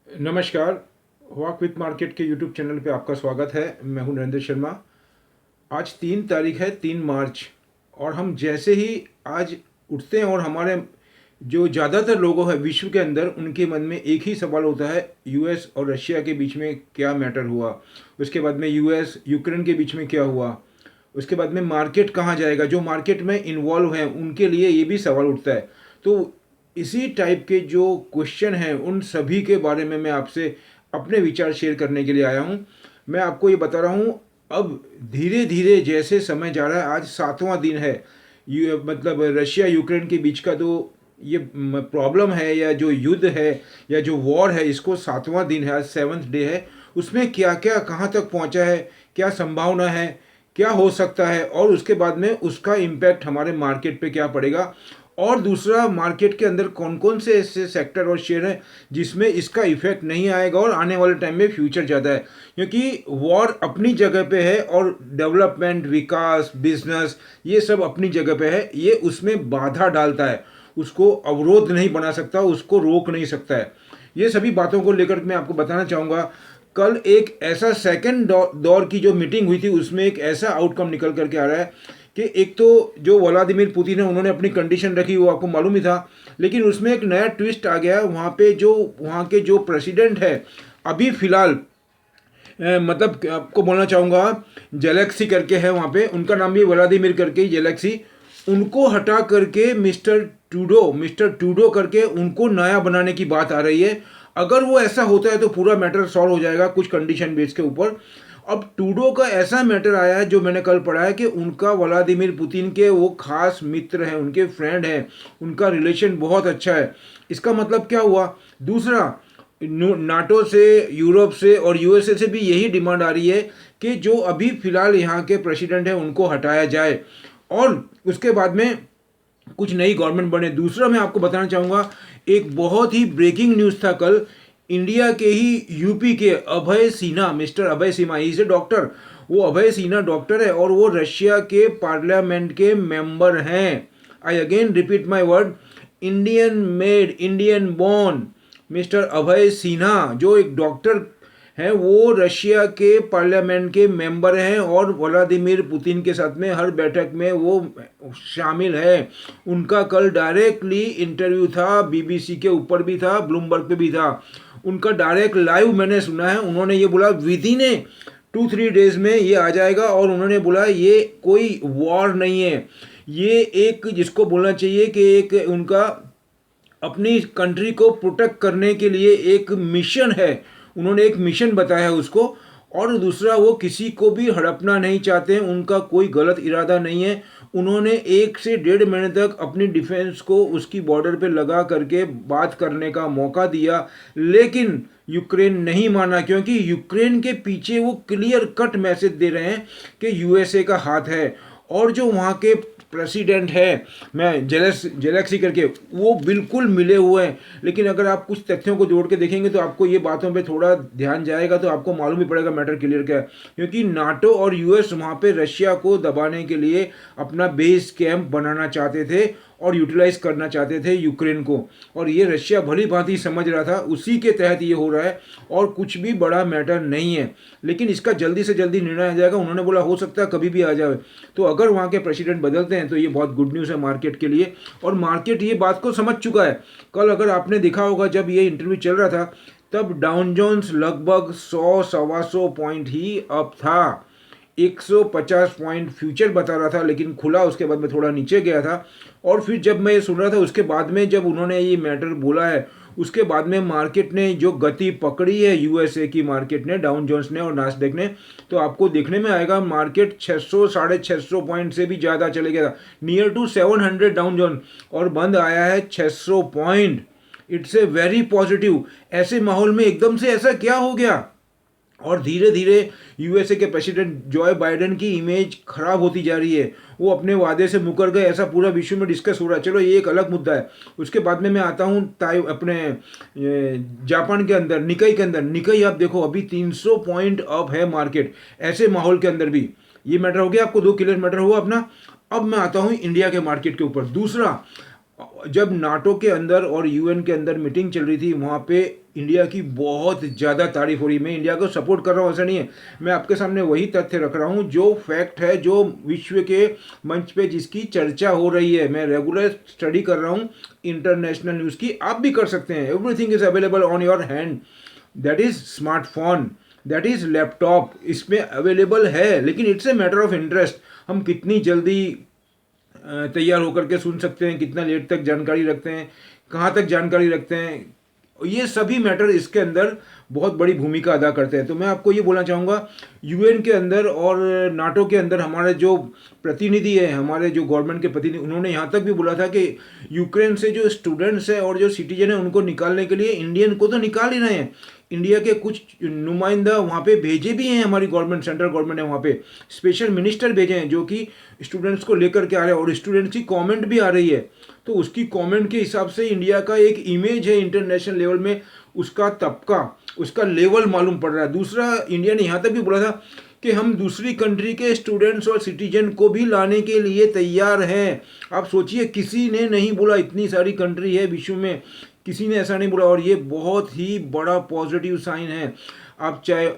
नमस्कार। Walk with market के YouTube channel पे आपका स्वागत है। मैं हूं नरेंद्र शर्मा। आज 3 तारीख है, 3 मार्च। और हम जैसे ही आज उठते हैं और हमारे जो ज़्यादातर लोगों हैं विश्व के अंदर, उनके मन में एक ही सवाल होता है, यूएस और रशिया के बीच में क्या मैटर हुआ। उसके बाद में यूएस यूक्रेन के बीच में क्या हुआ। उसके बाद में मार्केट कहाँ जाएगा। जो मार्केट में इन्वॉल्व हैं उनके लिए ये भी सवाल उठता है। तो इसी टाइप के जो क्वेश्चन हैं उन सभी के बारे में मैं आपसे अपने विचार शेयर करने के लिए आया हूँ। मैं आपको ये बता रहा हूँ, अब धीरे धीरे जैसे समय जा रहा है, आज 7वां दिन है। मतलब रशिया यूक्रेन के बीच का जो ये प्रॉब्लम है या जो युद्ध है या जो वॉर है, इसको 7वां दिन है, आज 7th डे है। उसमें क्या क्या कहाँ तक पहुँचा है, क्या संभावना है, क्या हो सकता है, और उसके बाद में उसका इम्पैक्ट हमारे मार्केट पे क्या पड़ेगा। और दूसरा, मार्केट के अंदर कौन कौन से ऐसे सेक्टर और शेयर हैं जिसमें इसका इफेक्ट नहीं आएगा और आने वाले टाइम में फ्यूचर ज़्यादा है। क्योंकि वॉर अपनी जगह पे है और डेवलपमेंट, विकास, बिजनेस, ये सब अपनी जगह पे है। ये उसमें बाधा डालता है, उसको अवरोध नहीं बना सकता, उसको रोक नहीं सकता है। ये सभी बातों को लेकर मैं आपको बताना चाहूँगा। कल एक ऐसा सेकंड दौर की जो मीटिंग हुई थी, उसमें एक ऐसा आउटकम निकल करके आ रहा है कि एक तो जो व्लादिमीर पुतिन है, उन्होंने अपनी कंडीशन रखी, वो आपको मालूम ही था। लेकिन उसमें एक नया ट्विस्ट आ गया। वहाँ पे जो वहाँ के जो प्रेसिडेंट है अभी फिलहाल, मतलब आपको बोलना चाहूँगा, जेलेक्सी करके है वहाँ पे, उनका नाम भी व्लादिमीर करके ही, जेलेक्सी। उनको हटा करके मिस्टर टूडो करके उनको नया बनाने की बात आ रही है। अगर वो ऐसा होता है तो पूरा मैटर सॉल्व हो जाएगा कुछ कंडीशन बेस के ऊपर। अब टूडो का ऐसा मैटर आया है, जो मैंने कल पढ़ा है, कि उनका व्लादिमीर पुतिन के वो खास मित्र हैं, उनके फ्रेंड हैं, उनका रिलेशन बहुत अच्छा है। इसका मतलब क्या हुआ? दूसरा, नाटो से, यूरोप से और यूएसए से भी यही डिमांड आ रही है कि जो अभी फिलहाल यहाँ के प्रेसिडेंट हैं उनको हटाया जाए और उसके बाद में कुछ नई गवर्नमेंट बने। दूसरा, मैं आपको बताना चाहूँगा, एक बहुत ही ब्रेकिंग न्यूज़ था कल। इंडिया के ही यूपी के Abhay Sinha, mister Abhay Sinha, is a doctor. वो अभय सिन्हा डॉक्टर है और वो रशिया के पार्लियामेंट के मेंबर हैं। I again repeat my word, Indian made, Indian born mister Abhay Sinha, जो एक डॉक्टर हैं, वो रशिया के पार्लियामेंट के मेंबर हैं और व्लादिमीर पुतिन के साथ में हर बैठक में वो शामिल है। उनका कल डायरेक्टली इंटरव्यू था, बीबीसी के ऊपर भी था, ब्लूमबर्ग पे भी था। उनका डायरेक्ट लाइव मैंने सुना है। उन्होंने ये बोला विद इन 2-3 डेज में ये आ जाएगा। और उन्होंने बोला ये कोई वॉर नहीं है, ये एक, जिसको बोलना चाहिए कि एक उनका अपनी कंट्री को प्रोटेक्ट करने के लिए एक मिशन है। उन्होंने एक मिशन बताया उसको। और दूसरा, वो किसी को भी हड़पना नहीं चाहते हैं, उनका कोई गलत इरादा नहीं है। उन्होंने 1 से 1.5 महीने तक अपनी डिफेंस को उसकी बॉर्डर पे लगा करके बात करने का मौका दिया, लेकिन यूक्रेन नहीं माना, क्योंकि यूक्रेन के पीछे वो क्लियर कट मैसेज दे रहे हैं कि यूएसए का हाथ है। और जो वहाँ के प्रेसिडेंट है, मैं जेलेक्सी करके, वो बिल्कुल मिले हुए हैं। लेकिन अगर आप कुछ तथ्यों को जोड़ के देखेंगे तो आपको ये बातों पे थोड़ा ध्यान जाएगा, तो आपको मालूम ही पड़ेगा मैटर क्लियर क्या है। क्योंकि नाटो और यूएस वहाँ पे रशिया को दबाने के लिए अपना बेस कैंप बनाना चाहते थे और यूटिलाइज करना चाहते थे यूक्रेन को। और ये रशिया भली भांति समझ रहा था, उसी के तहत ये हो रहा है और कुछ भी बड़ा मैटर नहीं है। लेकिन इसका जल्दी से जल्दी निर्णय आ जाएगा। उन्होंने बोला हो सकता है कभी भी आ जाए। तो अगर वहाँ के प्रेसिडेंट बदलते हैं तो ये बहुत गुड न्यूज़ है मार्केट के लिए, और मार्केट ये बात को समझ चुका है। कल अगर आपने देखा होगा, जब ये इंटरव्यू चल रहा था, तब डाउन जोन्स लगभग 100-125 पॉइंट ही अप था। 150 पॉइंट फ्यूचर बता रहा था, लेकिन खुला उसके बाद में थोड़ा नीचे गया था। और फिर जब मैं ये सुन रहा था, उसके बाद में जब उन्होंने ये मैटर बोला है, उसके बाद में मार्केट ने जो गति पकड़ी है, यूएसए की मार्केट ने, डाउन जोन्स ने और नास्डैक ने, तो आपको देखने में आएगा मार्केट 600, 650 पॉइंट से भी ज़्यादा चले गया था, नियर टू 700 डाउन जोन, और बंद आया है 600 point. It's a very positive. ऐसे माहौल में एकदम से ऐसा क्या हो गया? और धीरे धीरे यूएसए के प्रेसिडेंट जॉय बाइडेन की इमेज खराब होती जा रही है। वो अपने वादे से मुकर गए, ऐसा पूरा विश्व में डिस्कस हो रहा है। चलो, ये एक अलग मुद्दा है। उसके बाद में मैं आता हूँ अपने जापान के अंदर, निकाई के अंदर। निकाई आप देखो, अभी 300 पॉइंट अप है मार्केट। ऐसे माहौल के अंदर भी ये मैटर हो गया। आपको 2 क्लियर मैटर हुआ अपना। अब मैं आता हूँ इंडिया के मार्केट के ऊपर। दूसरा, जब नाटो के अंदर और यूएन के अंदर मीटिंग चल रही थी, वहाँ पे इंडिया की बहुत ज़्यादा तारीफ हो रही है। मैं इंडिया को सपोर्ट कर रहा हूँ ऐसा नहीं है, मैं आपके सामने वही तथ्य रख रहा हूँ जो फैक्ट है, जो विश्व के मंच पे जिसकी चर्चा हो रही है। मैं रेगुलर स्टडी कर रहा हूँ इंटरनेशनल न्यूज़ की, आप भी कर सकते हैं। Everything is available on your hand, that is smartphone, that is laptop, इसमें अवेलेबल है। लेकिन it's a matter of interest, हम कितनी जल्दी तैयार होकर के सुन सकते हैं, कितना लेट तक जानकारी रखते हैं, कहाँ तक जानकारी रखते हैं, ये सभी मैटर इसके अंदर बहुत बड़ी भूमिका अदा करते हैं। तो मैं आपको ये बोलना चाहूँगा, यूएन के अंदर और नाटो के अंदर हमारे जो प्रतिनिधि है, हमारे जो गवर्नमेंट के प्रतिनिधि, उन्होंने यहाँ तक भी बोला था कि यूक्रेन से जो स्टूडेंट्स है और जो सिटीजन है उनको निकालने के लिए इंडियन को तो निकाल ही रहे हैं, इंडिया के कुछ नुमाइंदा वहाँ पे भेजे भी हैं, हमारी गवर्नमेंट, सेंट्रल गवर्नमेंट ने वहाँ पे स्पेशल मिनिस्टर भेजे हैं जो कि स्टूडेंट्स को लेकर के आ रहे हैं, और स्टूडेंट्स की कमेंट भी आ रही है। तो उसकी कमेंट के हिसाब से इंडिया का एक इमेज है इंटरनेशनल लेवल में, उसका तबका, उसका लेवल मालूम पड़ रहा है। दूसरा, इंडिया ने यहाँ तक भी बोला था कि हम दूसरी कंट्री के स्टूडेंट्स और सिटीजन को भी लाने के लिए तैयार हैं। आप सोचिए, किसी ने नहीं बोला, इतनी सारी कंट्री है विश्व में, किसी ने ऐसा नहीं बोला, और ये बहुत ही बड़ा पॉजिटिव साइन है। आप चाहे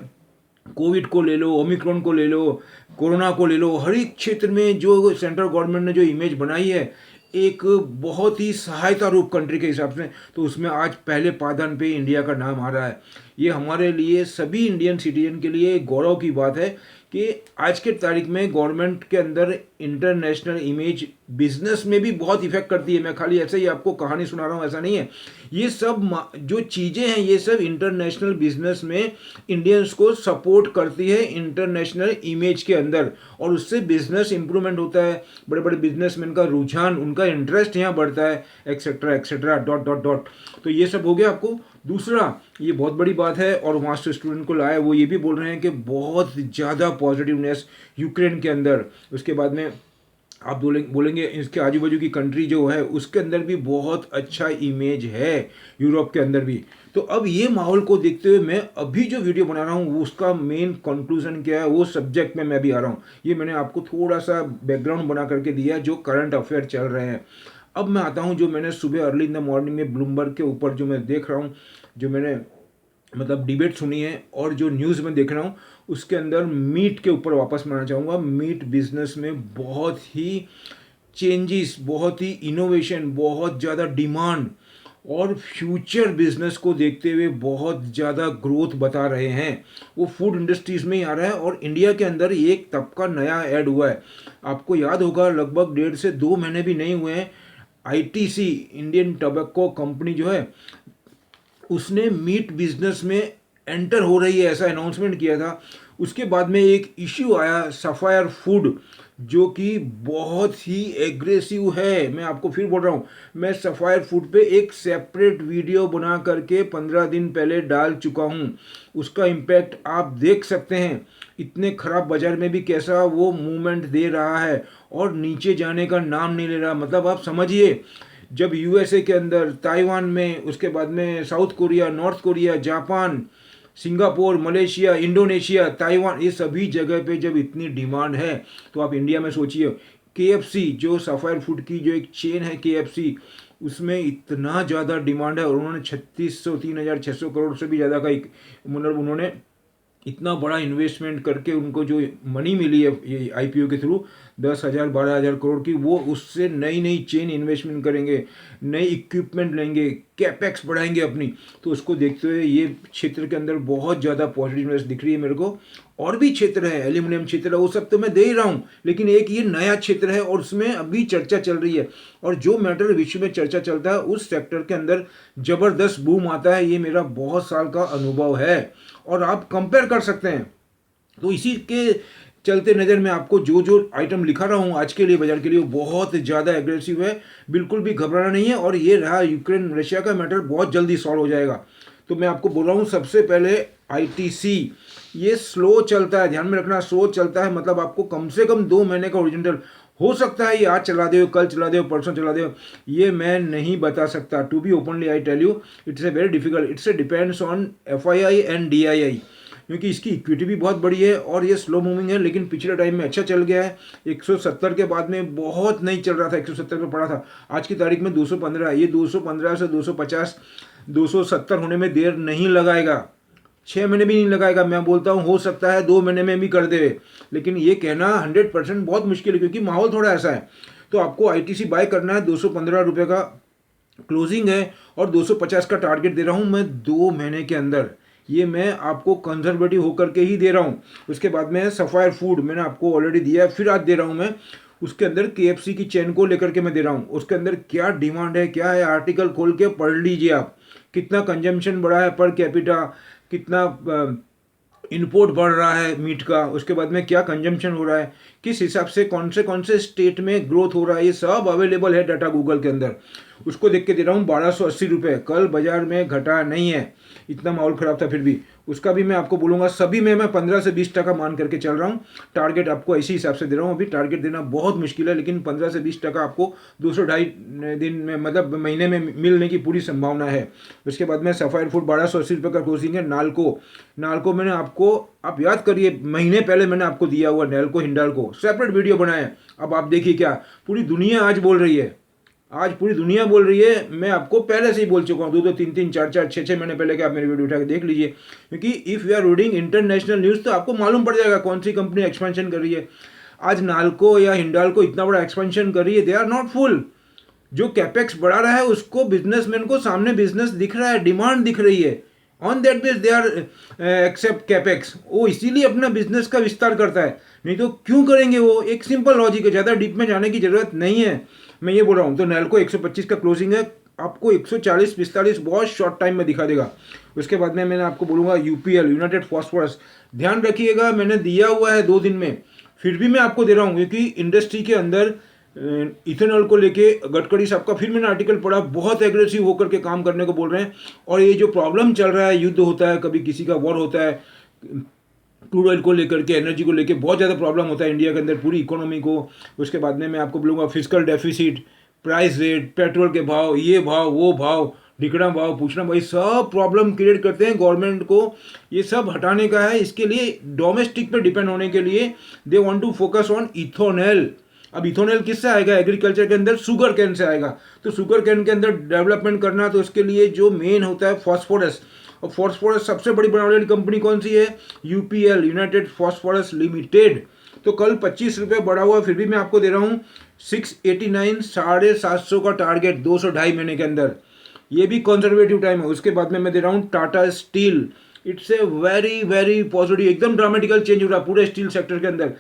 कोविड को ले लो, ओमिक्रॉन को ले लो, कोरोना को ले लो, हर एक क्षेत्र में जो सेंट्रल गवर्नमेंट ने जो इमेज बनाई है एक बहुत ही सहायता रूप कंट्री के हिसाब से, तो उसमें आज पहले पायदान पे इंडिया का नाम आ रहा है। ये हमारे लिए, सभी इंडियन सिटीजन के लिए गौरव की बात है कि आज के तारीख में गवर्नमेंट के अंदर इंटरनेशनल इमेज बिजनेस में भी बहुत इफेक्ट करती है। मैं खाली ऐसे ही आपको कहानी सुना रहा हूँ ऐसा नहीं है, ये सब जो चीज़ें हैं ये सब इंटरनेशनल बिजनेस में इंडियंस को सपोर्ट करती है इंटरनेशनल इमेज के अंदर, और उससे बिजनेस इंप्रूवमेंट होता है, बड़े बड़े बिजनेसमैन का रुझान, उनका इंटरेस्ट यहाँ बढ़ता है, etcetera etcetera dot dot dot. तो ये सब हो गया आपको। दूसरा, ये बहुत बड़ी बात है, और वहाँ से स्टूडेंट को लाया, वो ये भी बोल रहे हैं कि बहुत ज़्यादा पॉजिटिवनेस यूक्रेन के अंदर। उसके बाद में आप बोलेंगे इसके आजू बाजू की कंट्री जो है उसके अंदर भी बहुत अच्छा इमेज है, यूरोप के अंदर भी। तो अब ये माहौल को देखते हुए मैं अभी जो वीडियो बना रहा हूँ उसका मेन कंक्लूजन क्या है, वो सब्जेक्ट में मैं भी आ रहा हूँ। ये मैंने आपको थोड़ा सा बैकग्राउंड बना करके दिया जो करंट अफेयर चल रहे हैं। अब मैं आता हूँ जो मैंने सुबह अर्ली इन द मॉर्निंग में ब्लूमबर्ग के ऊपर जो मैं देख रहा हूँ, जो मैंने मतलब डिबेट सुनी है और जो न्यूज़ में देख रहा हूँ, उसके अंदर मीट के ऊपर वापस मैं आना चाहूँगा। मीट बिजनेस में बहुत ही चेंजेस, बहुत ही इनोवेशन, बहुत ज़्यादा डिमांड, और फ्यूचर बिजनेस को देखते हुए बहुत ज़्यादा ग्रोथ बता रहे हैं। वो फूड इंडस्ट्रीज़ में ही आ रहा है, और इंडिया के अंदर एक तबका नया ऐड हुआ है। आपको याद होगा, लगभग 1.5 से 2 महीने भी नहीं हुए हैं, आईटीसी, इंडियन टोबैको कंपनी जो है, उसने मीट बिजनेस में एंटर हो रही है ऐसा अनाउंसमेंट किया था। उसके बाद में एक इश्यू आया सफायर फूड, जो कि बहुत ही एग्रेसिव है। मैं आपको फिर बोल रहा हूँ, मैं सफायर फूड पे एक सेपरेट वीडियो बना करके 15 दिन पहले डाल चुका हूँ। उसका इम्पैक्ट आप देख सकते हैं, इतने खराब बाजार में भी कैसा वो मूवमेंट दे रहा है और नीचे जाने का नाम नहीं ले रहा। मतलब आप समझिए, जब यूएसए के अंदर, ताइवान में, उसके बाद में south Korea, north Korea, Japan, Singapore, Malaysia, Indonesia, Taiwan, ये सभी जगह पे जब इतनी डिमांड है, तो आप इंडिया में सोचिए, केएफसी जो सफायर फूड की जो एक चेन है केएफसी, उसमें इतना ज़्यादा डिमांड है, और उन्होंने 3600 3600 करोड़ से भी ज़्यादा का एक, मतलब उन्होंने इतना बड़ा इन्वेस्टमेंट करके उनको जो मनी मिली है ये आईपीओ के थ्रू 10,000 12,000 करोड़ की, वो उससे नई नई चेन इन्वेस्टमेंट करेंगे, नई इक्विपमेंट लेंगे, कैपेक्स बढ़ाएंगे अपनी। तो उसको देखते हुए ये क्षेत्र के अंदर बहुत ज़्यादा पॉजिटिवनेस दिख रही है मेरे को। और भी क्षेत्र है, एल्यूमिनियम क्षेत्र है, वो सब तो मैं दे ही रहा हूँ, लेकिन एक ये नया क्षेत्र है और उसमें अभी चर्चा चल रही है, और जो मैटर विश्व में चर्चा चलता है उस सेक्टर के अंदर ज़बरदस्त बूम आता है। ये मेरा बहुत साल का अनुभव है, और आप कंपेयर कर सकते हैं। तो इसी के चलते नज़र में आपको जो जो आइटम लिखा रहा हूँ आज के लिए, बाजार के लिए, वो बहुत ज़्यादा एग्रेसिव है, बिल्कुल भी घबराना नहीं है। और ये रहा यूक्रेन रशिया का मैटर, बहुत जल्दी सॉल्व हो जाएगा। तो मैं आपको बोल रहा हूँ, सबसे पहले आईटीसी, ये स्लो चलता है, ध्यान में रखना, स्लो चलता है, मतलब आपको कम से कम 2 महीने का ओरिजिनल हो सकता है, ये आज चला दे, कल चला दे, परसों चला दे, ये मैं नहीं बता सकता। To be openly I tell you, it's a very difficult, it's a depends on FII and DII. क्योंकि इसकी इक्विटी भी बहुत बड़ी है और ये स्लो मूविंग है, लेकिन पिछले टाइम में अच्छा चल गया है। 170 के बाद में बहुत नहीं चल रहा था, 170 पे पड़ा था, आज की तारीख में 215। ये 215 से 250 270 होने में देर नहीं लगाएगा, 6 महीने भी नहीं लगाएगा। मैं बोलता हूँ हो सकता है 2 महीने में भी कर दे, लेकिन ये कहना 100% बहुत मुश्किल है, क्योंकि माहौल थोड़ा ऐसा है। तो आपको आईटीसी बाय करना है, 215 रुपये का क्लोजिंग है और 250 का टारगेट दे रहा हूँ मैं 2 महीने के अंदर। ये मैं आपको कंजर्वेटिव होकर के ही दे रहा हूँ। उसके बाद में सफायर फूड मैंने आपको ऑलरेडी दिया है, फिर आज दे रहा हूँ मैं। उसके अंदर केएफसी की चेन को लेकर के मैं दे रहा हूँ। उसके अंदर क्या डिमांड है, क्या है, आर्टिकल खोल के पढ़ लीजिए आप। कितना कंजम्पशन बढ़ा है पर कैपिटा, कितना इनपुट बढ़ रहा है मीट का, उसके बाद में क्या कंजम्पशन हो रहा है, किस हिसाब से कौन से स्टेट में ग्रोथ हो रहा है, ये सब अवेलेबल है डाटा गूगल के अंदर। उसको देख के दे रहा हूँ 1280 रुपये। कल बाजार में घटा नहीं है, इतना माहौल ख़राब था, फिर भी उसका भी मैं आपको बोलूँगा। सभी में मैं 15 से 20 टका मान करके चल रहा हूँ। टारगेट आपको इसी हिसाब से दे रहा हूँ। अभी टारगेट देना बहुत मुश्किल है, लेकिन 15 से 20 टका आपको 200-250 दिन में, मतलब महीने में मिलने की पूरी संभावना है। उसके बाद में सफायर फूड 1280 रुपये का क्लोजिंग है। नालको मैंने आपको, आप याद करिए, महीने पहले मैंने आपको दिया हुआ नैल्को हिंडाल्को सेपरेट वीडियो बनाया। अब आप देखिए क्या पूरी दुनिया आज बोल रही है, आज पूरी दुनिया बोल रही है। मैं आपको पहले से ही बोल चुका हूँ, 2-2, 3-3, 4-4, 6-6 महीने पहले के आप मेरी वीडियो उठा के देख लीजिए। क्योंकि if you are reading international news तो आपको मालूम पड़ जाएगा कौन सी कंपनी एक्सपेंशन कर रही है। आज नालको या हिंडाल्को इतना बड़ा एक्सपेंशन कर रही है, दे आर नॉट फुल। जो कैपेक्स बढ़ा रहा है उसको बिजनेसमैन को सामने बिजनेस दिख रहा है, डिमांड दिख रही है, on that base they are accept capex. वो इसीलिए अपना बिजनेस का विस्तार करता है, नहीं तो क्यों करेंगे वो। एक सिंपल लॉजिक है, ज़्यादा डीप में जाने की जरूरत नहीं है, मैं ये बोल रहा हूँ। तो नैल्को 125 का क्लोजिंग है, आपको 140-45 बहुत शॉर्ट टाइम में दिखा देगा। उसके बाद में मैंने आपको बोलूँगा यूपीएल, यूनाइटेड फॉस्फोरस, ध्यान रखिएगा, मैंने दिया हुआ है 2 दिन में, फिर भी मैं आपको दे रहा हूँ। क्योंकि इंडस्ट्री के अंदर इथेनॉल को लेके गडकरी साहब का फिर मैंने आर्टिकल पढ़ा, बहुत एग्रेसिव होकर के काम करने को बोल रहे हैं। और ये जो प्रॉब्लम चल रहा है, युद्ध होता है, कभी किसी का वॉर होता है, क्रूड ऑयल को लेकर के, एनर्जी को लेकर बहुत ज़्यादा प्रॉब्लम होता है इंडिया के अंदर, पूरी इकोनॉमी को। उसके बाद में मैं आपको बोलूँगा physical deficit, price rate, petrol के भाव, ये भाव वो भाव, ढिकड़ा भाव, पूछना भाई, सब प्रॉब्लम क्रिएट करते हैं। गवर्नमेंट को ये सब हटाने का है। इसके लिए डोमेस्टिक पे डिपेंड होने के लिए they want to focus on ethanol. अब इथोनेल किससे आएगा? एग्रीकल्चर के अंदर शुगर कैन से आएगा। तो शुगर कैन के अंदर डेवलपमेंट करना, तो उसके लिए जो मेन होता है फॉस्फोरस, और फॉस्फोरस सबसे बड़ी बनाने वाली कंपनी कौन सी है? UPL, United phosphorus limited. तो कल 25 रुपये बढ़ा हुआ, फिर भी मैं आपको दे रहा हूँ 689, 750 का टारगेट 200-2.5 महीने के अंदर। ये भी कंजर्वेटिव टाइम है। उसके बाद में मैं दे रहा हूँ Tata steel. It's a very very positive, एकदम ड्रामेटिकल चेंज हो रहा है पूरे स्टील सेक्टर के अंदर।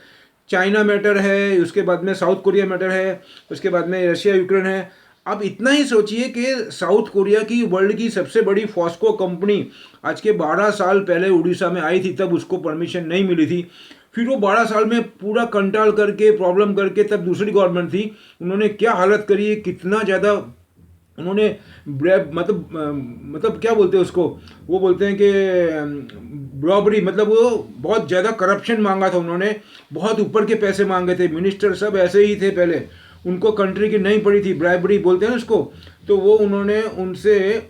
चाइना मैटर है, उसके बाद में साउथ कोरिया मैटर है, उसके बाद में रशिया यूक्रेन है। अब इतना ही सोचिए कि साउथ कोरिया की वर्ल्ड की सबसे बड़ी फॉस्को कंपनी आज के 12 साल पहले उड़ीसा में आई थी, तब उसको परमिशन नहीं मिली थी। फिर वो 12 साल में पूरा कंटाल करके, प्रॉब्लम करके, तब दूसरी गवर्नमेंट थी, उन्होंने क्या हालत करी है, कितना ज़्यादा उन्होंने मतलब क्या बोलते हैं उसको, वो बोलते हैं कि रॉबरी, मतलब वो बहुत ज़्यादा करप्शन मांगा था उन्होंने, बहुत ऊपर के पैसे मांगे थे। मिनिस्टर सब ऐसे ही थे पहले, उनको कंट्री की नहीं पड़ी थी, ब्राइबरी बोलते हैं उसको। तो वो उन्होंने उनसे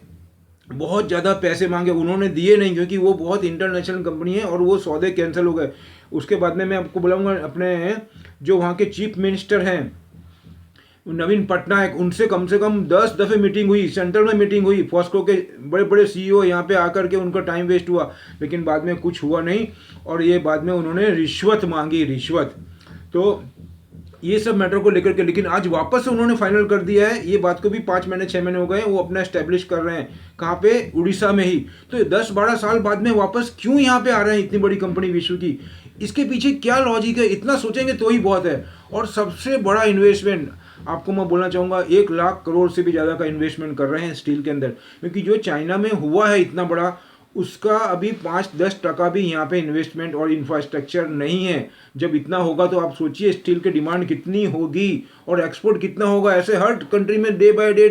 बहुत ज़्यादा पैसे मांगे, उन्होंने दिए नहीं, क्योंकि वो बहुत इंटरनेशनल कंपनी है और वो सौदे कैंसिल हो गए। उसके बाद में मैं आपको बुलाऊंगा अपने जो वहाँ के चीफ मिनिस्टर हैं नवीन पटनायक, उनसे कम से कम 10 दफ़े मीटिंग हुई, सेंट्रल में मीटिंग हुई। फॉस्को के बड़े बड़े सीईओ यहाँ पे आकर के, उनका टाइम वेस्ट हुआ, लेकिन बाद में कुछ हुआ नहीं। और ये बाद में उन्होंने रिश्वत मांगी, रिश्वत। तो ये सब मैटर को लेकर के, लेकिन आज वापस से उन्होंने फाइनल कर दिया है। ये बात को भी 5 महीने 6 महीने हो गए, वो अपना एस्टेब्लिश कर रहे हैं। कहाँ पे? उड़ीसा में ही। तो 10-12 साल बाद में वापस क्यों यहाँ पे आ रहे हैं इतनी बड़ी कंपनी विश्व की? इसके पीछे क्या लॉजिक है? इतना सोचेंगे तो ही बहुत है। और सबसे बड़ा इन्वेस्टमेंट आपको मैं बोलना चाहूँगा, 1 लाख करोड़ से भी ज़्यादा का इन्वेस्टमेंट कर रहे हैं स्टील के अंदर। क्योंकि जो चाइना में हुआ है इतना बड़ा, उसका अभी 5-10 टका भी यहाँ पे इन्वेस्टमेंट और इंफ्रास्ट्रक्चर नहीं है। जब इतना होगा तो आप सोचिए स्टील की डिमांड कितनी होगी और एक्सपोर्ट कितना होगा। ऐसे हर कंट्री में डे बाय डे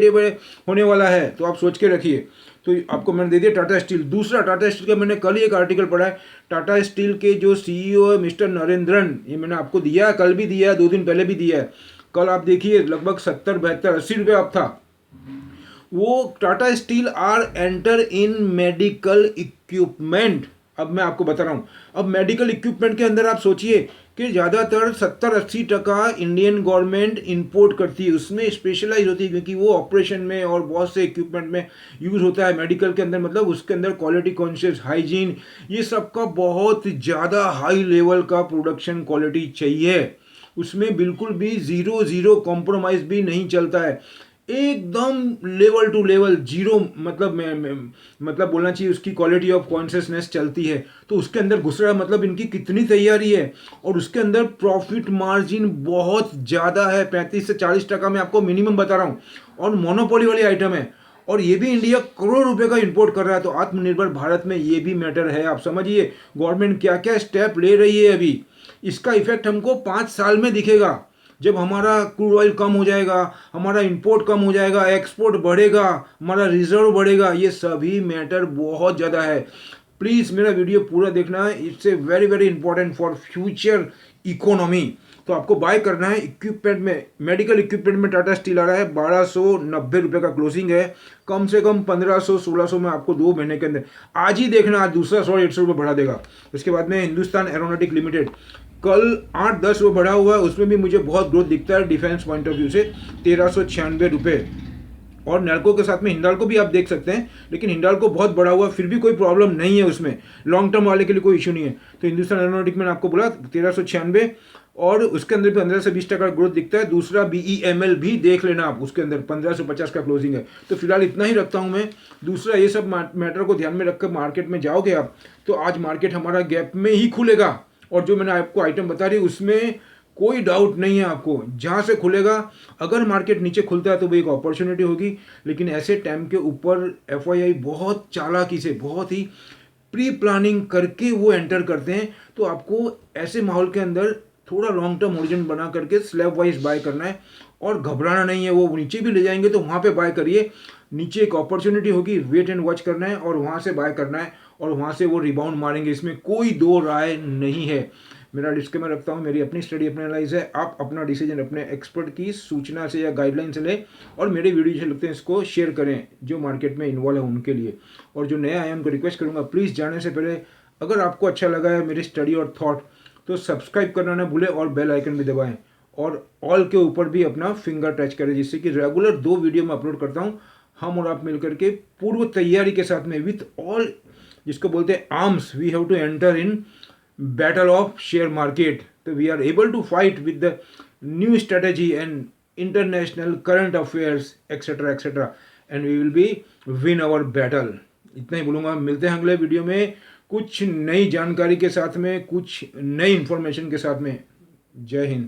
होने वाला है, तो आप सोच के रखिए। तो आपको मैंने दे दिया टाटा स्टील। दूसरा, टाटा स्टील का मैंने कल ही एक आर्टिकल पढ़ा है। टाटा स्टील के जो सीईओ है मिस्टर नरेंद्रन, ये मैंने आपको दिया, कल भी दिया है, 2 दिन पहले भी दिया है। कल आप देखिए लगभग 70, 72, 80 रुपये अब था। वो Tata steel are enter in medical equipment. अब मैं आपको बता रहा हूँ। अब मेडिकल इक्विपमेंट के अंदर आप सोचिए कि ज़्यादातर 70-80% इंडियन गवर्नमेंट इंपोर्ट करती है, उसमें स्पेशलाइज होती है क्योंकि वो ऑपरेशन में और बहुत से इक्विपमेंट में यूज़ होता है मेडिकल के अंदर। मतलब उसके अंदर क्वालिटी कॉन्शियस, हाइजीन, ये सब का बहुत ज़्यादा हाई लेवल का प्रोडक्शन क्वालिटी चाहिए। उसमें बिल्कुल भी ज़ीरो ज़ीरो कॉम्प्रोमाइज़ भी नहीं चलता है, एकदम लेवल टू लेवल जीरो। मतलब मतलब बोलना चाहिए उसकी क्वालिटी ऑफ कॉन्शियसनेस चलती है। तो उसके अंदर घुस रहा है, मतलब इनकी कितनी तैयारी है। और उसके अंदर प्रॉफिट मार्जिन बहुत ज़्यादा है, 35 से 40% मैं आपको मिनिमम बता रहा हूँ। और मोनोपोली वाली आइटम है, और ये भी इंडिया करोड़ रुपए का इंपोर्ट कर रहा है। तो आत्मनिर्भर भारत में ये भी मैटर है। आप समझिए गवर्नमेंट क्या क्या स्टेप ले रही है अभी। इसका इफेक्ट हमको 5 साल में दिखेगा, जब हमारा क्रूड ऑयल कम हो जाएगा, हमारा इंपोर्ट कम हो जाएगा, एक्सपोर्ट बढ़ेगा, हमारा रिजर्व बढ़ेगा। ये सभी मैटर बहुत ज़्यादा है। प्लीज़ मेरा वीडियो पूरा देखना है, it's a very very important for future economy. तो आपको बाय करना है इक्विपमेंट में, मेडिकल इक्विपमेंट में टाटा स्टील आ रहा है 1290 रुपये का क्लोजिंग है। कम से कम 1500-1600 में आपको 2 महीने के अंदर, आज ही देखना, आज दूसरा 100-150 रुपये बढ़ा देगा। उसके बाद में हिंदुस्तान एरोनॉटिक लिमिटेड कल 8-10 रुपये बढ़ा हुआ है, उसमें भी मुझे बहुत ग्रोथ दिखता है डिफेंस पॉइंट ऑफ व्यू से, 1396 रुपये। और नैल्को के साथ में हिंडाल्को भी आप देख सकते हैं, लेकिन हिंडाल्को बहुत बड़ा हुआ, फिर भी कोई प्रॉब्लम नहीं है उसमें, लॉन्ग टर्म वाले के लिए कोई इशू नहीं है। तो हिंदुस्तान एरोनॉटिक मैंने आपको बोला 1396, और उसके अंदर भी 15 से 20% ग्रोथ दिखता है। दूसरा BEML भी देख लेना आप, उसके अंदर 1550 का क्लोजिंग है। तो फिलहाल इतना ही रखता हूं मैं। दूसरा, ये सब मैटर को ध्यान में रखकर मार्केट में जाओगे आप, तो आज मार्केट हमारा गैप में ही खुलेगा। और जो मैंने आपको आइटम बता रही उसमें कोई डाउट नहीं है आपको, जहाँ से खुलेगा। अगर मार्केट नीचे खुलता है तो वो एक अपॉर्चुनिटी होगी, लेकिन ऐसे टाइम के ऊपर FII बहुत चालाकी से, बहुत ही प्री प्लानिंग करके वो एंटर करते हैं। तो आपको ऐसे माहौल के अंदर थोड़ा लॉन्ग टर्म होरिजन बना करके स्लैब वाइज बाय करना है, और घबराना नहीं है। वो नीचे भी ले जाएंगे तो वहाँ पे बाय करिए, नीचे एक अपॉर्चुनिटी होगी, वेट एंड वॉच करना है और वहाँ से बाय करना है, और वहाँ से वो रिबाउंड मारेंगे, इसमें कोई दो राय नहीं है। मेरा डिस्क्लेमर रखता हूँ, मेरी अपनी स्टडी, अपने एनालाइज है। आप अपना डिसीजन अपने एक्सपर्ट की सूचना से या गाइडलाइन से लें, और मेरे वीडियो जो लगते हैं इसको शेयर करें जो मार्केट में इन्वॉल्व है उनके लिए। और जो नया आए उनको रिक्वेस्ट करूँगा, प्लीज़ जाने से पहले अगर आपको अच्छा लगा है मेरी स्टडी और थॉट, तो सब्सक्राइब करना ना भूलें और बेल आइकन भी दबाएं, और ऑल के ऊपर भी अपना फिंगर टच करें, जिससे कि रेगुलर 2 वीडियो मैं अपलोड करता हूं, हम और आप मिलकर के पूर्व तैयारी के साथ में, विथ ऑल, जिसको बोलते हैं arms, we have to enter in battle of share market. तो we are able to fight with the new strategy and international current affairs etcetera etcetera, and we will be win our battle. इतना ही बोलूँगा। मिलते हैं अगले video में कुछ नई जानकारी के साथ में, कुछ नई इंफॉर्मेशन के साथ में। जय हिंद।